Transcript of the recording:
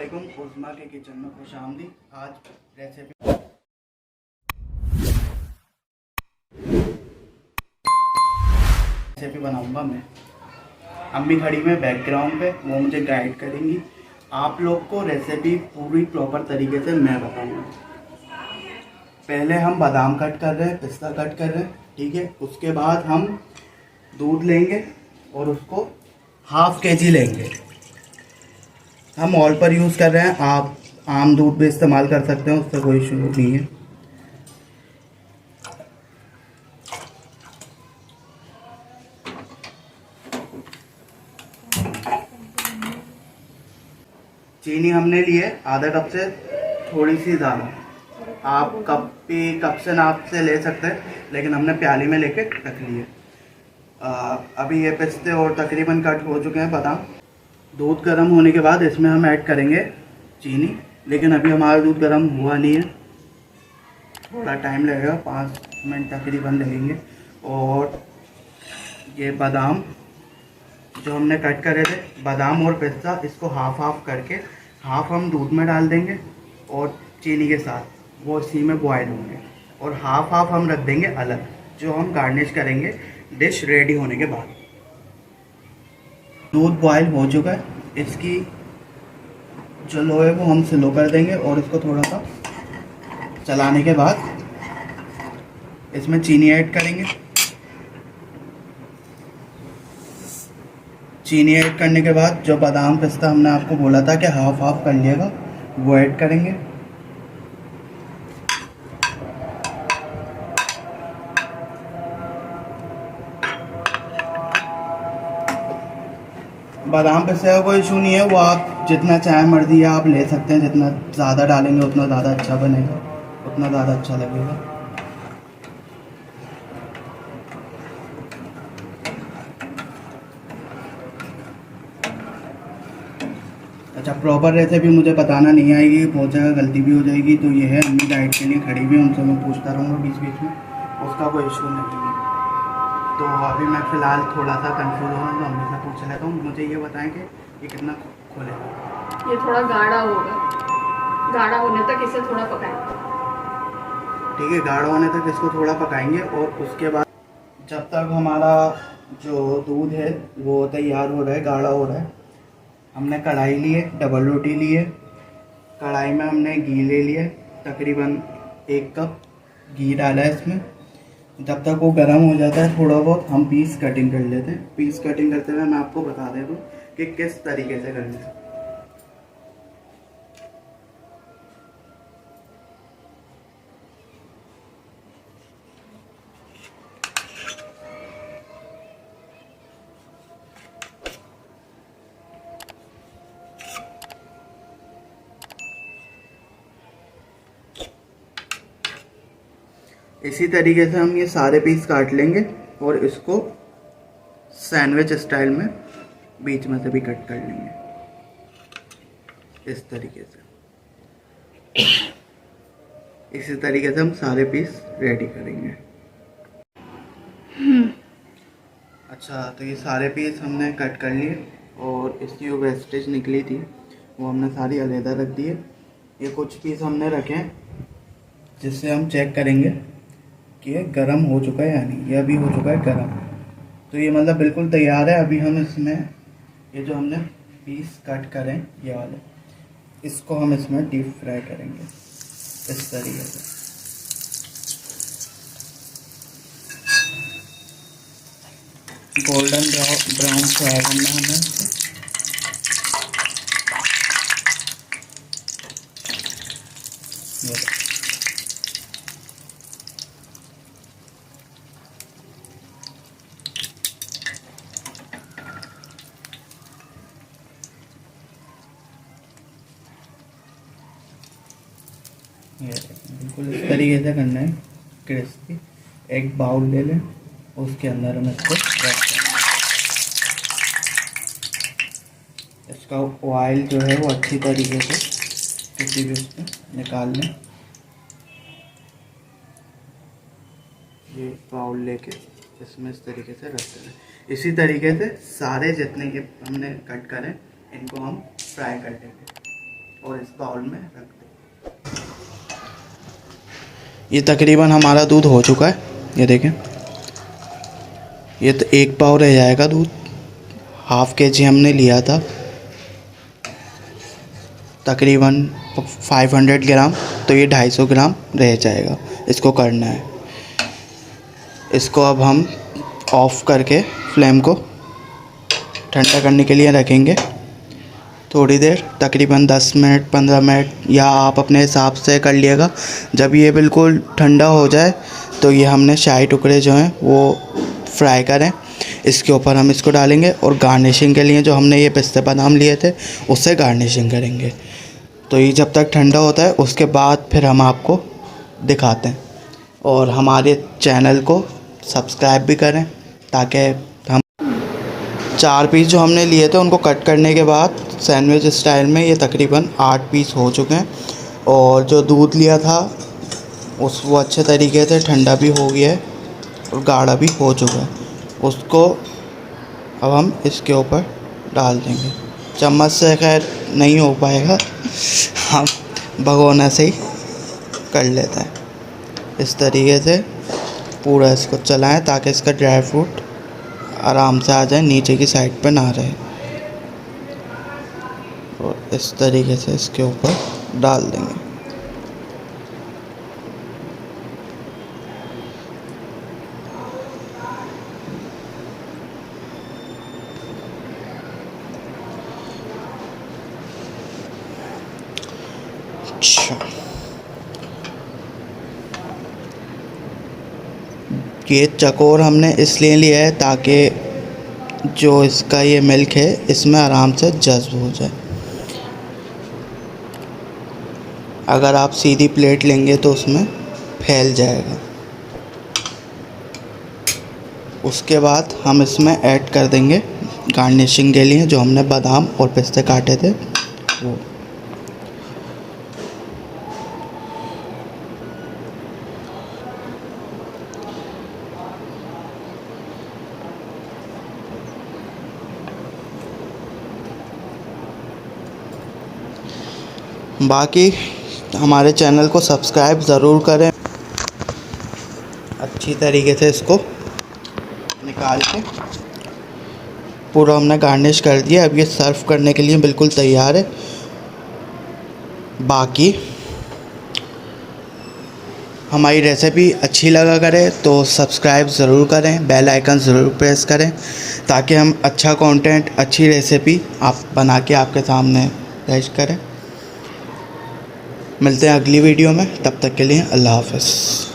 अस्सलामुअलैकुम। उस्मा के किचन में खुशामदी। आज रेसिपी बनाऊंगा मैं। अम्मी खड़ी में बैकग्राउंड पे, वो मुझे गाइड करेंगी। आप लोग को रेसिपी पूरी प्रॉपर तरीके से मैं बताऊंगा। पहले हम बादाम कट कर रहे हैं, पिस्ता कट कर रहे हैं, ठीक है। उसके बाद हम दूध लेंगे और उसको हाफ केजी लेंगे। हम ऑल पर यूज़ कर रहे हैं, आप आम दूध भी इस्तेमाल कर सकते हैं, उससे कोई इशू नहीं है। चीनी हमने ली है आधा कप से थोड़ी सी ज़्यादा। आप कप से नाप से ले सकते हैं, लेकिन हमने प्याली में लेके रख ली है। अभी ये पिस्ते और तकरीबन कट हो चुके हैं बादाम। दूध गर्म होने के बाद इसमें हम ऐड करेंगे चीनी, लेकिन अभी हमारा दूध गर्म हुआ नहीं है, थोड़ा टाइम लगेगा, 5 मिनट तकरीबन लगेंगे। और ये बादाम जो हमने कट करे थे, बादाम और पिस्ता, इसको हाफ हाफ करके हाफ हम दूध में डाल देंगे और चीनी के साथ वो इसी में बॉयल होंगे, और हाफ हाफ हम रख देंगे अलग, जो हम गार्निश करेंगे डिश रेडी होने के बाद। दूध बॉयल हो चुका है, इसकी जो लो है वो हम स्लो कर देंगे और इसको थोड़ा सा चलाने के बाद इसमें चीनी ऐड करेंगे। चीनी ऐड करने के बाद जो बादाम पिस्ता हमने आपको बोला था कि हाफ हाफ कर लिएगा, वो ऐड करेंगे। बादाम पिस्ते का कोई इशू नहीं है, वो आप जितना चाहे मर्जी है आप ले सकते हैं। जितना ज़्यादा डालेंगे उतना ज़्यादा अच्छा बनेगा, उतना ज़्यादा अच्छा लगेगा। अच्छा, प्रॉपर रेसिपी मुझे बताना नहीं आएगी, बहुत जगह गलती भी हो जाएगी, तो ये है अम्मी गाइड के लिए खड़ी हुई, उनसे मैं पूछता रहूँगा बीच बीच में, उसका कोई इशू नहीं है। तो अभी मैं फ़िलहाल थोड़ा सा कंफ्यूज हूँ, तो अम्मी से पूछ लेता हूँ। मुझे ये बताएं कि ये कितना खोलेगा। ये थोड़ा गाढ़ा होगा, गाढ़ा होने तक इसे थोड़ा पकाएंगे। ठीक है, गाढ़ा होने तक इसको थोड़ा पकाएंगे। और उसके बाद जब तक हमारा जो दूध है वो तैयार हो रहा है, गाढ़ा हो रहा है, हमने कढ़ाई ली है, डबल रोटी ली है। कढ़ाई में हमने घी ले लिया, तकरीबन 1 कप घी डाला है इसमें। जब तक वो गर्म हो जाता है थोड़ा बहुत, हम पीस कटिंग कर लेते हैं। पीस कटिंग करते हुए मैं आपको बता देता हूँ कि किस तरीके से करनी है। इसी तरीके से हम ये सारे पीस काट लेंगे और इसको सैंडविच स्टाइल में बीच में से भी कट कर लेंगे, इस तरीके से। इसी तरीके से हम सारे पीस रेडी करेंगे। अच्छा, तो ये सारे पीस हमने कट कर लिए और इसकी जो वेस्टेज निकली थी वो हमने सारी अलग रख दी है। ये कुछ पीस हमने रखे हैं जिससे हम चेक करेंगे कि ये गर्म हो चुका है या नहीं। ये अभी हो चुका है गर्म, तो ये मतलब बिल्कुल तैयार है। अभी हम इसमें ये जो हमने पीस कट करें ये वाले, इसको हम इसमें डीप फ्राई करेंगे इस तरीके से। गोल्डन ब्राउन फ्राई करना हमें इसको। ये बिल्कुल इस तरीके से करना है, क्रिस्पी। एक बाउल ले लें, उसके अंदर हम इसको रख दें। इसका ऑयल जो है वो अच्छी तरीके से किसी भी उसमें निकाल लें। ये बाउल लेके इसमें इस तरीके से रख दें। इसी तरीके से सारे जितने ये हमने कट करें इनको हम फ्राई कर देंगे। और इस बाउल में रख दें। ये तकरीबन हमारा दूध हो चुका है, ये देखें। ये तो 1 पाव रह जाएगा दूध, ½ kg हमने लिया था, तकरीबन 500 ग्राम, तो ये 250 ग्राम रह जाएगा। इसको करना है। इसको अब हम ऑफ़ करके फ्लेम को ठंडा करने के लिए रखेंगे थोड़ी देर, तकरीबन 10 मिनट 15 मिनट, या आप अपने हिसाब से कर लिएगा। जब ये बिल्कुल ठंडा हो जाए तो ये हमने शाही टुकड़े जो हैं वो फ्राई करें, इसके ऊपर हम इसको डालेंगे और गार्निशिंग के लिए जो हमने ये पिस्ते बादाम लिए थे उससे गार्निशिंग करेंगे। तो ये जब तक ठंडा होता है उसके बाद फिर हम आपको दिखाते हैं। और हमारे चैनल को सब्सक्राइब भी करें ताकि हम 4 पीस जो हमने लिए थे उनको कट करने के बाद सैंडविच स्टाइल में ये तकरीबन 8 पीस हो चुके हैं। और जो दूध लिया था वो अच्छे तरीके से ठंडा भी हो गया है और गाढ़ा भी हो चुका है। उसको अब हम इसके ऊपर डाल देंगे। चम्मच से खैर नहीं हो पाएगा, हम भगोना से ही कर लेते हैं। इस तरीके से पूरा इसको चलाएं ताकि इसका ड्राई फ्रूट आराम से आ जाए, नीचे की साइड पे ना रहे। और इस तरीके से इसके ऊपर डाल देंगे। अच्छा, ये चकोर हमने इसलिए लिया है ताकि जो इसका ये मिल्क है इसमें आराम से जज़्ब हो जाए। अगर आप सीधी प्लेट लेंगे तो उसमें फैल जाएगा। उसके बाद हम इसमें ऐड कर देंगे गार्निशिंग के लिए जो हमने बादाम और पिस्ते काटे थे वो। बाकी हमारे चैनल को सब्सक्राइब ज़रूर करें। अच्छी तरीके से इसको निकाल के पूरा हमने गार्निश कर दिया। अब ये सर्व करने के लिए बिल्कुल तैयार है। बाकी हमारी रेसिपी अच्छी लगा करे तो सब्सक्राइब ज़रूर करें, बेल आइकन ज़रूर प्रेस करें ताकि हम अच्छा कंटेंट, अच्छी रेसिपी आप बना के आपके सामने पेश करें। मिलते हैं अगली वीडियो में, तब तक के लिए अल्लाह हाफ़िज़।